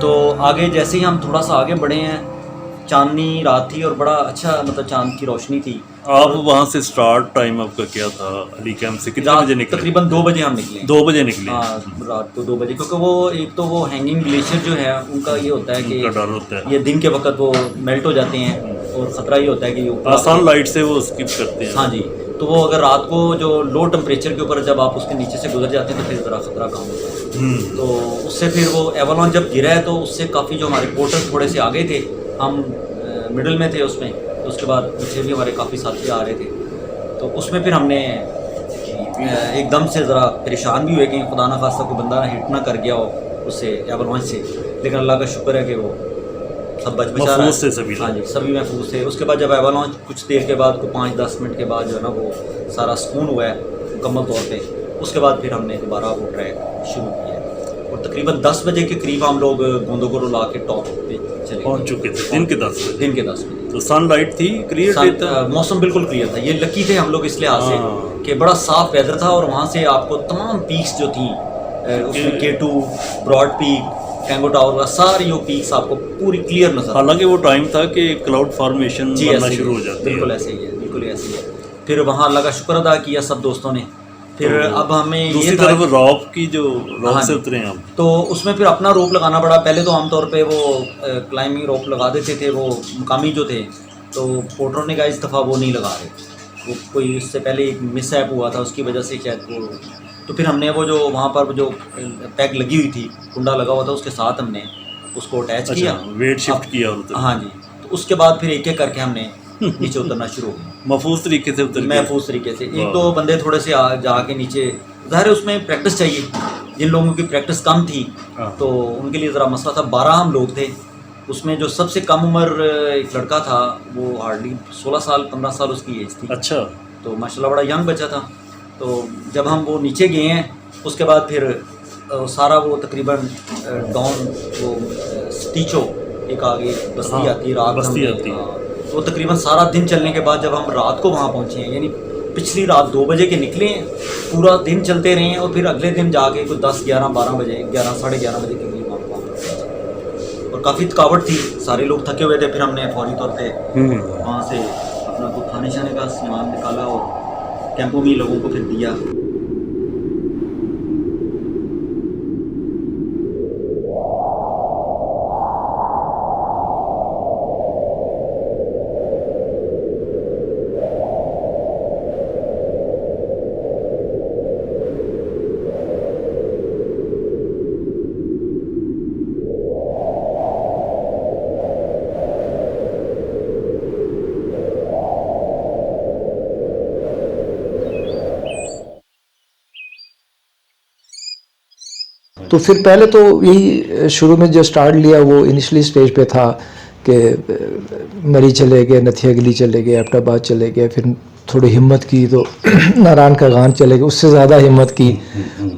تو آگے جیسے ہی ہم تھوڑا سا آگے بڑھے ہیں، چاندنی رات تھی اور بڑا اچھا مطلب چاند کی روشنی تھی. آپ وہاں سے سٹارٹ ٹائم آپ کا کیا تھا علی کیمپ سے؟ کتنے بجے نکلے؟ تقریباً 2 بجے ہم نکلے. 2 بجے نکلے؟ ہاں رات کو 2 بجے، کیونکہ وہ ایک تو وہ ہینگنگ گلیشیئر جو ہے ان کا یہ ہوتا ہے کہ ڈر ہوتا ہے یہ دن کے وقت وہ میلٹ ہو جاتے ہیں اور خطرہ یہ ہوتا ہے کہ آسان لائٹ سے وہ اسکپ کرتے ہیں. ہاں جی، تو وہ اگر رات کو جو لو ٹمپریچر کے اوپر جب آپ اس کے نیچے سے گزر جاتے ہیں تو پھر ذرا خطرہ کم ہوتا ہے. تو اس سے پھر وہ ایوالون جب گرا ہے تو اس سے کافی جو ہمارے پورٹر تھوڑے سے آگے تھے، ہم مڈل میں تھے اس میں، تو اس کے بعد پیچھے بھی ہمارے کافی ساتھی آ رہے تھے. تو اس میں پھر ہم نے ایک دم سے ذرا پریشان بھی ہوئے کہ خدا نہ خواستہ کوئی بندہ ہٹ نہ کر گیا ہو اس سے ایوالون سے، لیکن اللہ کا شکر ہے کہ وہ سب بچا رہا ہے. سبھی. ہاں جی، سبھی محفوظ تھے. اس کے بعد جب ایوالون کچھ دیر کے بعد کوئی 5-10 منٹ کے بعد جو ہے نا وہ سارا سکون ہوا ہے مکمل طور پہ، اس کے بعد پھر ہم نے دوبارہ وہ ٹریک شروع کیا اور تقریباً 10 بجے کے قریب ہم لوگ گوندوگورو لا کے ٹاپ پہ چلے پہنچ چکے تھے دن کے 10 بجے. دن کے 10 بجے. تو سن لائٹ تھی، کلیئر تھا، موسم بالکل کلیئر تھا. یہ لکی تھے ہم لوگ اس لحاظ سے کہ بڑا صاف ویدر تھا اور وہاں سے آپ کو تمام پیکس جو تھیں اس میں K2 Broad pack, tango tower, ساری وہ پیکس آپ کو پوری کلیئر نظر. حالانکہ وہ ٹائم تھا کہ کلاؤڈ فارمیشن بننا شروع ہو جاتی ہے. بالکل ایسے ہی ہے، بالکل ایسے ہی ہے. پھر وہاں اللہ کا شکر ادا کیا سب دوستوں نے. پھر اب ہمیں دوسری طرف راک کی جو راک سے اترے ہیں ہم، تو اس میں پھر اپنا روپ لگانا پڑا. پہلے تو عام طور پہ وہ کلائمبنگ روپ لگا دیتے تھے وہ مقامی جو تھے، تو پورٹروں نے کہا اس دفعہ وہ نہیں لگا رہے، وہ کوئی اس سے پہلے ایک مس ایپ ہوا تھا اس کی وجہ سے شاید وہ. تو پھر ہم نے وہ جو وہاں پر جو پیک لگی ہوئی تھی، کنڈا لگا ہوا تھا، اس کے ساتھ ہم نے اس کو اٹیچ کیا، ویٹ شفٹ کیا. ہاں جی. تو اس کے بعد پھر ایک ایک کر کے ہم نے نیچے اترنا شروع ہو گیا محفوظ طریقے سے اتر. محفوظ طریقے سے. ایک دو بندے تھوڑے سے جا کے نیچے، ظاہر ہے اس میں پریکٹس چاہیے. جن لوگوں کی پریکٹس کم تھی تو ان کے لیے ذرا مسئلہ تھا. 12 ہم لوگ تھے، اس میں جو سب سے کم عمر ایک لڑکا تھا وہ ہارڈلی 16 سال 15 سال اس کی ایج تھی. اچھا. تو ماشاء اللہ بڑا ینگ بچہ تھا. تو جب ہم وہ نیچے گئے ہیں اس کے بعد پھر سارا وہ تقریباً ڈاؤن وہ سٹیچو ایک آگے بستی آتی ہے، رات بستی آتی ہے. تو تقریباً سارا دن چلنے کے بعد جب ہم رات کو وہاں پہنچے ہیں، یعنی پچھلی رات 2 بجے کے نکلے ہیں، پورا دن چلتے رہے ہیں اور پھر اگلے دن جا کے کوئی 10-11-12 بجے 11-11:30 بجے کے قریب وہاں پہنچے. اور کافی تھکاوٹ تھی، سارے لوگ تھکے ہوئے تھے. پھر ہم نے فوری طور پہ وہاں سے اپنا کوئی کھانے شانے کا سامان نکالا اور کیمپوں میں لوگوں کو پھر دیا. تو پھر پہلے تو یہی شروع میں جو سٹارٹ لیا وہ انیشلی سٹیج پہ تھا کہ مری چلے گئے، نتھیا گلی چلے گئے، ایبٹ آباد چلے گئے. پھر تھوڑی ہمت کی تو ناران کا گان چلے گئے. اس سے زیادہ ہمت کی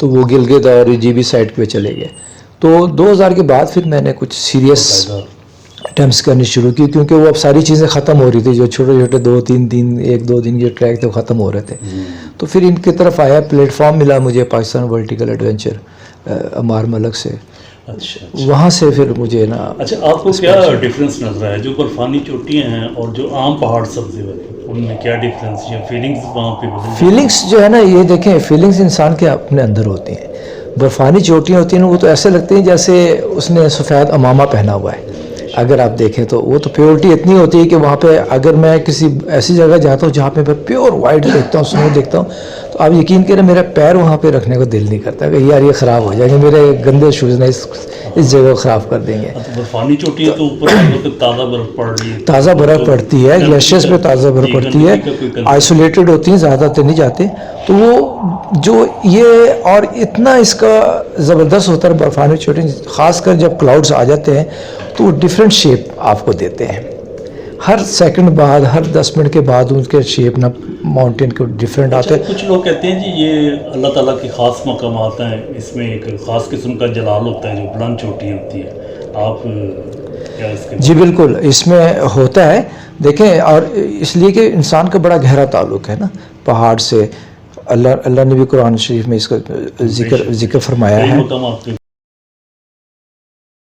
تو وہ گلگت اور جی بی سائڈ پہ چلے گئے. تو 2000 کے بعد پھر میں نے کچھ سیریس اٹیمپٹس کرنی شروع کی، کیونکہ وہ اب ساری چیزیں ختم ہو رہی تھی. جو چھوٹے چھوٹے 2-3 دن 1-2 دن کے ٹریک تھے وہ ختم ہو رہے تھے. تو پھر ان کی طرف آیا، پلیٹ فارم ملا مجھے پاکستان ورٹیکل ایڈونچر عمار ملک سے. اچھا. وہاں سے پھر مجھے نا. اچھا، آپ کو کیا ڈفرینس نظر آیا جو برفانی چوٹیاں ہیں اور جو عام پہاڑ سبزے ہوتے ہیں، ان میں کیا ڈفرینس ہے؟ فیلنگس وہاں پہ فیلنگس جو ہے نا، یہ دیکھیں فیلنگس انسان کے اپنے اندر ہوتی ہیں. برفانی چوٹیاں ہوتی ہیں وہ تو ایسے لگتی ہیں جیسے اس نے سفید امامہ پہنا ہوا ہے. اگر آپ دیکھیں تو وہ تو پیورٹی اتنی ہوتی ہے کہ وہاں پہ اگر میں کسی ایسی جگہ جاتا ہوں جہاں پہ میں پیور وائٹ دیکھتا ہوں، سنو دیکھتا ہوں، تو آپ یقین کریں میرا پیر وہاں پہ رکھنے کو دل نہیں کرتا کہ یار یہ خراب ہو جائے گا، میرے گندے شوز نے اس جگہ کو خراب کر دیں گے. برفانی چوٹیاں تو اوپر تازہ برف پڑ رہی ہے، تازہ برف پڑتی ہے، گلیشیئرز پہ تازہ برف پڑتی ہے، آئسولیٹڈ ہوتی ہیں، زیادہ تر نہیں جاتے. تو وہ جو یہ اور اتنا اس کا زبردست ہوتا ہے برفانی چوٹی، خاص کر جب کلاؤڈز آ جاتے ہیں تو وہ ڈفرینٹ شیپ آپ کو دیتے ہیں. ہر سیکنڈ بعد، ہر 10 منٹ کے بعد ان کے شیپ نہ ماؤنٹین کے ڈفرینٹ آتے ہیں. کچھ لوگ کہتے ہیں جی یہ اللہ تعالیٰ کی خاص مقامات ہیں، اس میں ایک خاص قسم کا جلال ہوتا ہے جو بلند چوٹی ہوتی ہے. آپ کیا اس کے؟ جی بالکل، اس میں ہوتا ہے. دیکھیں، اور اس لیے کہ انسان کا بڑا گہرا تعلق ہے نا پہاڑ سے. اللہ نے بھی قرآن شریف میں اس کا ذکر فرمایا کئی ہے. مقامات پہ